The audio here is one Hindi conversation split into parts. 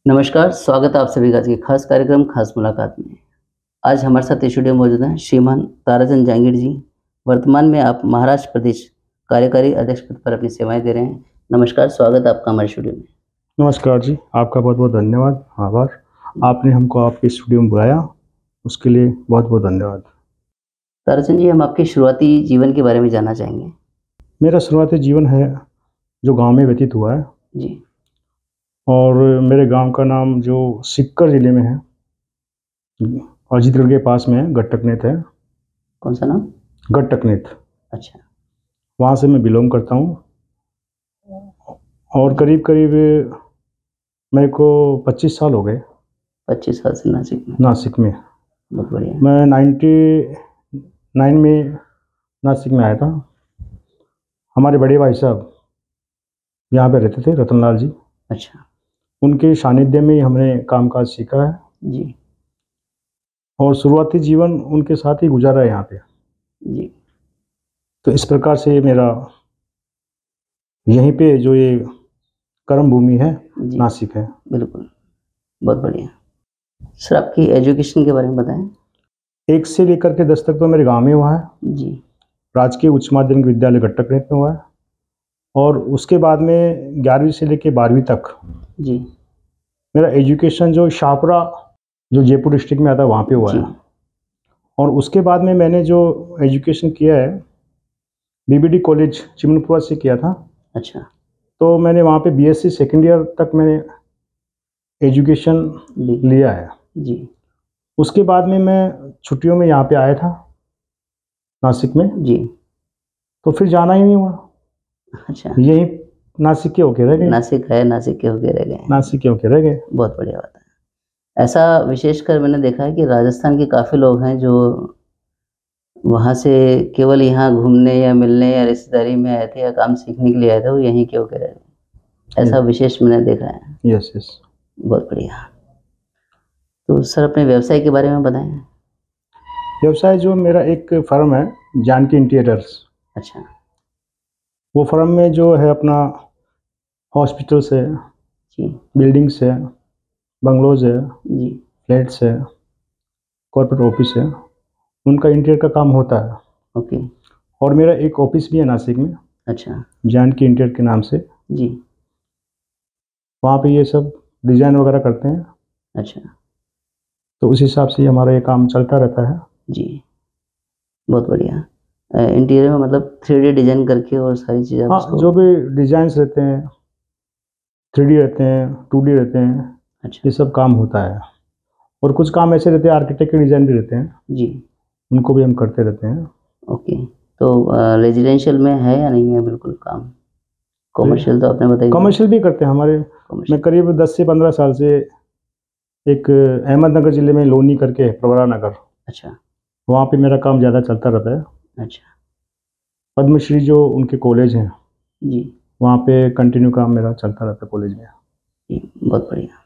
नमस्कार, स्वागत है आप सभी का आज के खास कार्यक्रम खास मुलाकात में। आज हमारे साथ स्टूडियो में मौजूद हैं श्रीमान ताराचंद जहांगीर जी। वर्तमान में आप महाराष्ट्र प्रदेश कार्यकारी अध्यक्ष पद पर अपनी सेवाएं दे रहे हैं। नमस्कार, स्वागत है आपका हमारे स्टूडियो में। नमस्कार जी, आपका बहुत बहुत धन्यवाद, आभार। आपने हमको आपके स्टूडियो में बुलाया, उसके लिए बहुत बहुत धन्यवाद। ताराचंद जी, हम आपके शुरुआती जीवन के बारे में जानना चाहेंगे। मेरा शुरुआती जीवन है जो गांव में व्यतीत हुआ है, जी। और मेरे गांव का नाम जो सीकर जिले में है, अजीतगढ़ के पास में है, गट्टकनेत है। कौन सा नाम? गट्टकनेत। अच्छा। वहाँ से मैं बिलोंग करता हूँ, और करीब करीब मेरे को 25 साल हो गए 25 साल से नासिक में। नासिक में। बहुत बढ़िया। मैं 99 में नासिक में आया था। हमारे बड़े भाई साहब यहाँ पे रहते थे, रतनलाल जी। अच्छा। उनके सानिध्य में ही हमने कामकाज सीखा है, जी। और शुरुआती जीवन उनके साथ ही गुजारा है यहाँ पे। जी। तो इस प्रकार से मेरा यहीं पे जो ये कर्म भूमि है, जी। नासिक है। बिल्कुल, बहुत बढ़िया। सर, आपकी एजुकेशन के बारे में बताएं। 1 से लेकर के 10 तक तो मेरे गांव में हुआ है। जी। राजकीय उच्च माध्यमिक विद्यालय गट्टकनेत में हुआ है, और उसके बाद में 11वीं से लेकर 12वीं तक जी। मेरा एजुकेशन जो शाहपुरा, जो जयपुर डिस्ट्रिक्ट में आता है, वहाँ पे हुआ जी। है। और उसके बाद में मैंने जो एजुकेशन किया है, बीबीडी कॉलेज चिमनपुरा से किया था। अच्छा। तो मैंने वहाँ पे बीएससी सेकेंड ईयर तक मैंने एजुकेशन लिया है। जी। उसके बाद में मैं छुट्टियों में यहाँ पे आया था नासिक में। जी। तो फिर जाना ही नहीं हुआ, अच्छा। यही नासिक के होके रह गए। नासिक है, नासिक के होके रह गए। नासिक के होके रह गए। बहुत बढ़िया बात है। ऐसा विशेषकर मैंने देखा है कि राजस्थान के काफ़ी लोग हैं जो वहाँ से केवल यहाँ घूमने या मिलने या रिश्तेदारी में आए थे या काम सीखने के लिए आए थे, वो यहीं के होके रह गए। ऐसा विशेष मैंने देखा है। Yes yes. बहुत बढ़िया। तो सर, अपने व्यवसाय के बारे में बताएं। व्यवसाय जो मेरा एक फर्म है, जानकी इंटीरियर्स। अच्छा। वो फर्म में जो है अपना हॉस्पिटल्स है, जी। बिल्डिंग्स है, बंगलोज है, जी। फ्लैट्स है, कॉर्पोरेट ऑफिस है, उनका इंटीरियर का काम होता है। ओके। और मेरा एक ऑफिस भी है नासिक में, अच्छा। जानकी इंटीरियर के नाम से। जी। वहाँ पे ये सब डिज़ाइन वगैरह करते हैं। अच्छा। तो उस हिसाब से हमारा ये काम चलता रहता है। जी। बहुत बढ़िया। इंटीरियर में मतलब 3D डिज़ाइन करके और सारी चीज़ें आप हाँ, उसको। जो भी डिज़ाइंस रहते हैं, 3D रहते हैं, 2D रहते हैं, अच्छा। ये सब काम होता है। और कुछ काम ऐसे रहते हैं, आर्किटेक्ट के डिज़ाइन भी रहते हैं, जी। उनको भी हम करते रहते हैं। ओके। तो रेजिडेंशियल में है या नहीं है बिल्कुल काम? कॉमर्शियल तो आपने बताई। कमर्शियल भी करते हैं हमारे। मैं करीब 10 से 15 साल से एक अहमदनगर ज़िले में लोनी करके, प्रवरा नगर, अच्छा। वहाँ पे मेरा काम ज़्यादा चलता रहता है। अच्छा। पद्मश्री जो उनके कॉलेज हैं, जी। वहाँ पे कंटिन्यू काम मेरा चलता रहता है कॉलेज में। जी, बहुत बढ़िया।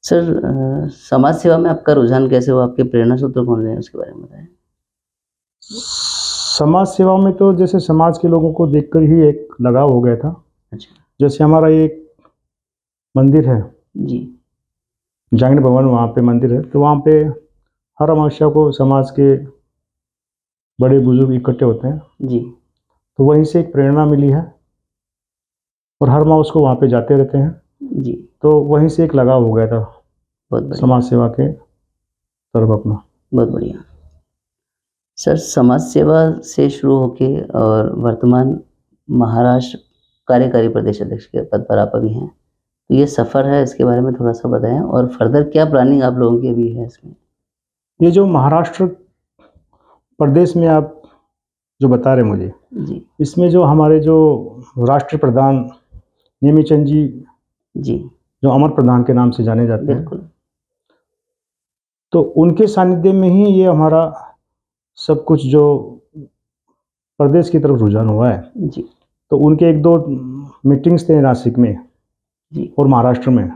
सर, समाज सेवा में आपका रुझान कैसे हुआ? आपके प्रेरणा सूत्र कौन रहे हैं, उसके बारे में बताएं। समाज सेवा में तो जैसे समाज के लोगों को देखकर ही एक लगाव हो गया था। अच्छा। जैसे हमारा एक मंदिर है, जी। जांगड़ भवन, वहाँ पे मंदिर है। तो वहाँ पे हर अमावस्या को समाज के बड़े बुजुर्ग इकट्ठे होते हैं। जी। तो वहीं से एक प्रेरणा मिली है, और हर माह उसको वहाँ पे जाते रहते हैं। जी। तो वहीं से एक लगाव हो गया था बहुत बढ़िया। समाज सेवा के तरफ अपना। बहुत बढ़िया। सर, समाज सेवा से शुरू होके और वर्तमान महाराष्ट्र कार्यकारी प्रदेश अध्यक्ष के पद पर आप अभी हैं, तो ये सफ़र है, इसके बारे में थोड़ा सा बताएं, और फर्दर क्या प्लानिंग आप लोगों की अभी है इसमें? ये जो महाराष्ट्र प्रदेश में आप जो बता रहे मुझे, जी। इसमें जो हमारे जो राष्ट्रीय प्रधान नेमीचंद जी, जी। जो अमर प्रधान के नाम से जाने जाते हैं, बिल्कुल। तो उनके सानिध्य में ही ये हमारा सब कुछ जो प्रदेश की तरफ रुझान हुआ है। जी। तो उनके 1-2 मीटिंग्स थे नासिक में जी। और महाराष्ट्र में।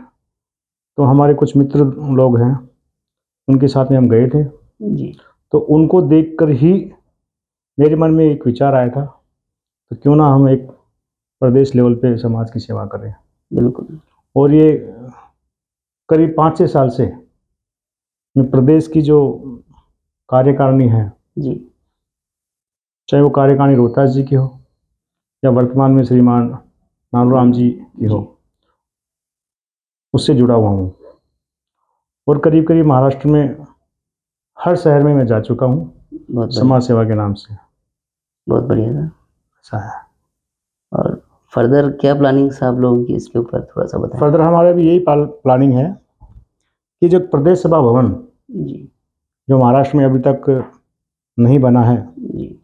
तो हमारे कुछ मित्र लोग हैं, उनके साथ में हम गए थे। जी। तो उनको देखकर ही मेरे मन में एक विचार आया था, तो क्यों ना हम एक प्रदेश लेवल पे समाज की सेवा करें। बिल्कुल। और ये करीब 5-6 साल से मैं प्रदेश की जो कार्यकारिणी है, जी चाहे वो कार्यकारिणी रोहतास जी की हो या वर्तमान में श्रीमान नानूराम जी की हो, उससे जुड़ा हुआ हूँ। और करीब करीब महाराष्ट्र में हर शहर में मैं जा चुका हूँ बहुत समाज सेवा के नाम से। बहुत बढ़िया सर। ऐसा है। और फर्दर क्या प्लानिंग है आप लोगों की, इसके ऊपर थोड़ा सा बताएं। फर्दर हमारा भी यही प्लानिंग है कि जो प्रदेश सभा भवन जी जो महाराष्ट्र में अभी तक नहीं बना है जी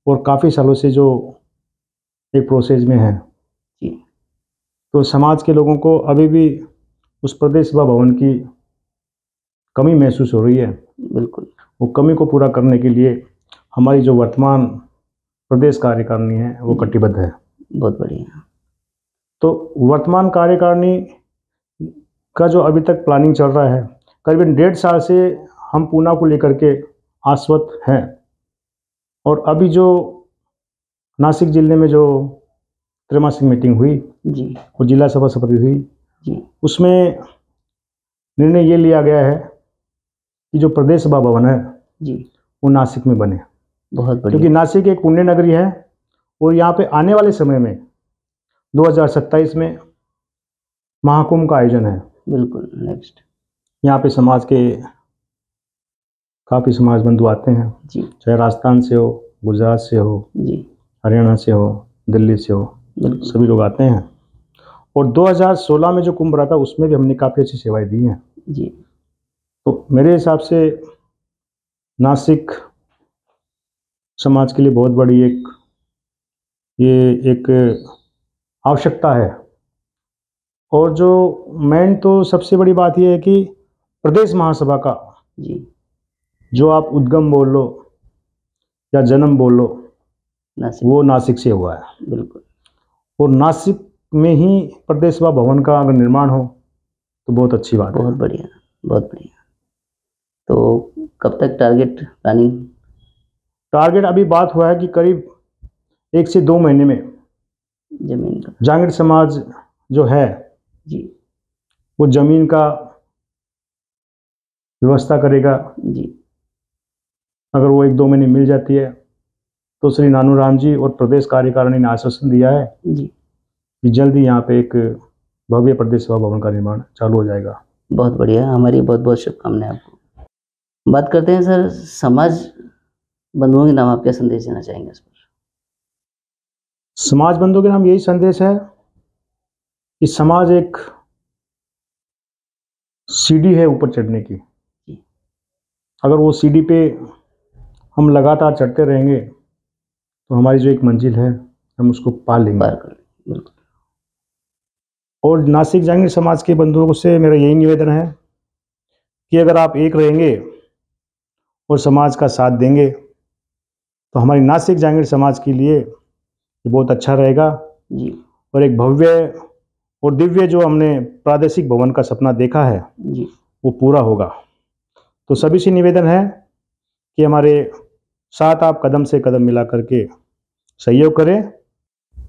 और काफ़ी सालों से जो एक प्रोसेस में है, जी तो समाज के लोगों को अभी भी उस प्रदेश सभा भवन की कमी महसूस हो रही है। बिल्कुल। वो कमी को पूरा करने के लिए हमारी जो वर्तमान प्रदेश कार्यकारिणी है वो कटिबद्ध है। बहुत बढ़िया। तो वर्तमान कार्यकारिणी का जो अभी तक प्लानिंग चल रहा है, करीबन 1.5 साल से हम पूना को लेकर के आश्वस्त हैं। और अभी जो नासिक जिले में जो त्रैमासिक मीटिंग हुई जी और जिला सभा समिति हुई, जी उसमें निर्णय ये लिया गया है कि जो प्रदेश सभा भवन है जी वो नासिक में बने, बहुत क्योंकि बढ़िया। नासिक एक पुण्य नगरी है और यहाँ पे आने वाले समय में 2027 में महाकुंभ का आयोजन है। बिल्कुल। नेक्स्ट। यहाँ पे समाज के काफ़ी समाज बंधु आते हैं, जी चाहे राजस्थान से हो, गुजरात से हो, जी हरियाणा से हो, दिल्ली से हो, बिल्कुल। सभी लोग आते हैं। और 2016 में जो कुंभ रहा था उसमें भी हमने काफ़ी अच्छी सेवाएं दी हैं। जी तो मेरे हिसाब से नासिक समाज के लिए बहुत बड़ी एक आवश्यकता है। और जो मेन तो सबसे बड़ी बात यह है कि प्रदेश महासभा का जी जो आप उद्गम बोल लो या जन्म बोल लो, नासिक। वो नासिक से हुआ है। बिल्कुल। और नासिक में ही प्रदेश सभा भवन का अगर निर्माण हो तो बहुत अच्छी बात है। बहुत बढ़िया, बहुत बढ़िया। तो कब तक टारगेट प्लानिंग? टारगेट अभी बात हुआ है कि करीब 1 से 2 महीने में जमीन का। जांगीर समाज जो है जी वो जमीन का व्यवस्था करेगा। जी अगर वो 1-2 महीने मिल जाती है तो श्री नानूराम जी और प्रदेश कार्यकारिणी ने आश्वासन दिया है जी कि जल्दी यहाँ पे एक भव्य प्रदेश सभा भवन का निर्माण चालू हो जाएगा। बहुत बढ़िया, हमारी बहुत बहुत शुभकामनाएं आपको। बात करते हैं सर, समाज बंधुओं के नाम आप क्या संदेश देना चाहेंगे इस पर? समाज बंधुओं के नाम यही संदेश है कि समाज एक सीढ़ी है ऊपर चढ़ने की। अगर वो सीढ़ी पे हम लगातार चढ़ते रहेंगे तो हमारी जो एक मंजिल है हम उसको पा लेंगे। बिल्कुल। और नासिक जांगीर समाज के बंधुओं से मेरा यही निवेदन है कि अगर आप एक रहेंगे और समाज का साथ देंगे तो हमारी नासिक जांगीर समाज के लिए ये बहुत अच्छा रहेगा जी और एक भव्य और दिव्य जो हमने प्रादेशिक भवन का सपना देखा है जी वो पूरा होगा। तो सभी से निवेदन है कि हमारे साथ आप कदम से कदम मिला करके सहयोग करें।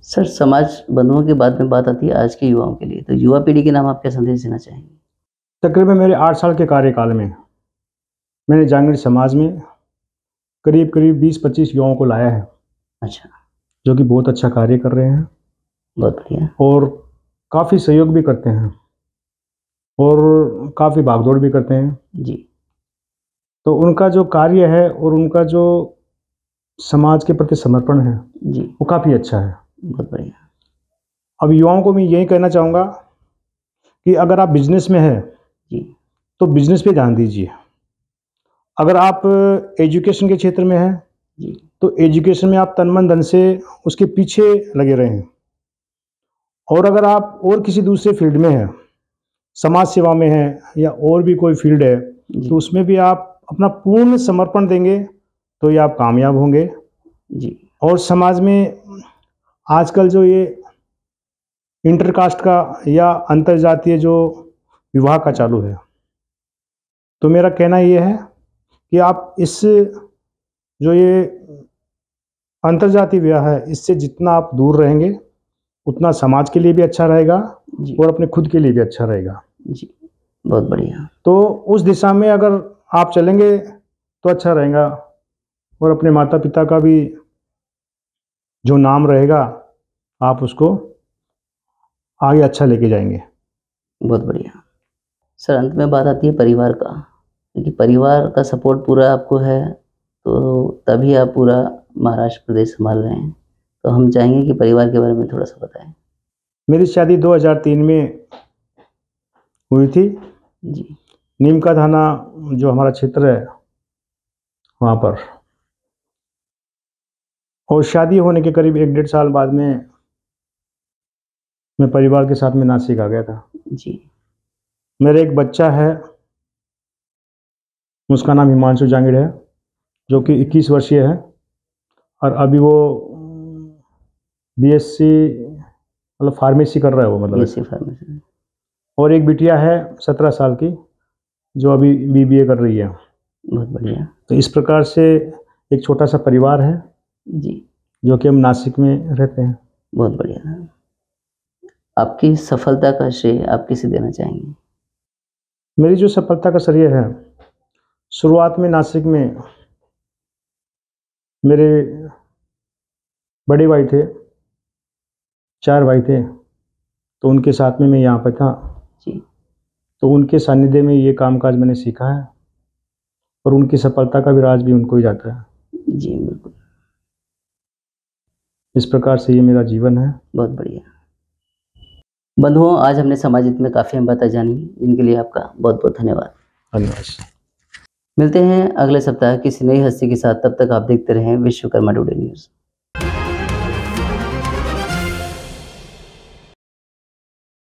सर, समाज बंधुओं के बाद में बात आती है आज के युवाओं के लिए, तो युवा पीढ़ी के नाम आप क्या संदेश देना चाहेंगे? तकरीबन मेरे 8 साल के कार्यकाल में मैंने जांगीर समाज में करीब करीब 20-25 युवाओं को लाया है। अच्छा, जो कि बहुत अच्छा कार्य कर रहे हैं बहुत बढ़िया। और काफ़ी सहयोग भी करते हैं और काफ़ी भागदौड़ भी करते हैं। जी तो उनका जो कार्य है और उनका जो समाज के प्रति समर्पण है जी वो काफ़ी अच्छा है। बहुत बढ़िया। अब युवाओं को मैं यही कहना चाहूँगा कि अगर आप बिजनेस में हैं जी तो बिजनेस पे ध्यान दीजिए। अगर आप एजुकेशन के क्षेत्र में हैं जी तो एजुकेशन में आप तन मन धन से उसके पीछे लगे रहें। और अगर आप और किसी दूसरे फील्ड में हैं, समाज सेवा में हैं या और भी कोई फील्ड है, जी तो उसमें भी आप अपना पूर्ण समर्पण देंगे तो ये आप कामयाब होंगे। जी और समाज में आजकल जो ये इंटरकास्ट का या अंतरजातीय जो विवाह का चालू है, तो मेरा कहना ये है कि आप इस जो ये अंतरजातीय विवाह है इससे जितना आप दूर रहेंगे उतना समाज के लिए भी अच्छा रहेगा जी और अपने खुद के लिए भी अच्छा रहेगा। जी बहुत बढ़िया। तो उस दिशा में अगर आप चलेंगे तो अच्छा रहेगा, और अपने माता पिता का भी जो नाम रहेगा आप उसको आगे अच्छा लेके जाएंगे। बहुत बढ़िया। सर अंत में बात आती है परिवार का, क्योंकि परिवार का सपोर्ट पूरा आपको है, तो तभी आप पूरा महाराष्ट्र प्रदेश संभाल रहे हैं। तो हम चाहेंगे कि परिवार के बारे में थोड़ा सा बताएं। मेरी शादी 2003 में हुई थी। जी। नीम का थाना जो हमारा क्षेत्र है वहाँ पर, और शादी होने के करीब 1-1.5 साल बाद में मैं परिवार के साथ में नासिक आ गया था। जी। मेरा एक बच्चा है, उसका नाम हिमांशु जांगिड़ है, जो कि 21 वर्षीय है, और अभी वो बीएससी मतलब फार्मेसी कर रहा है वो, मतलब बीएससी फार्मेसी। और एक बिटिया है 17 साल की, जो अभी बीबीए कर रही है। बहुत बढ़िया। तो इस प्रकार से एक छोटा सा परिवार है जी। जो कि हम नासिक में रहते हैं। बहुत बढ़िया। आपकी सफलता का श्रेय आप किसे देना चाहेंगे? मेरी जो सफलता का श्रेय है, शुरुआत में नासिक में मेरे बड़े भाई थे, 4 भाई थे, तो उनके साथ में मैं यहाँ पर था। जी। तो उनके सानिध्य में ये कामकाज मैंने सीखा है, और उनकी सफलता का भी राज भी उनको ही जाता है। जी बिल्कुल। इस प्रकार से ये मेरा जीवन है। बहुत बढ़िया। बंधुओं, आज हमने समाज हित में काफ़ी अहम बातें जानी, इनके लिए आपका बहुत बहुत धन्यवाद। धन्यवाद। मिलते हैं अगले सप्ताह किसी नई हस्ती के साथ। तब तक आप देखते रहें विश्वकर्मा टुडे न्यूज़।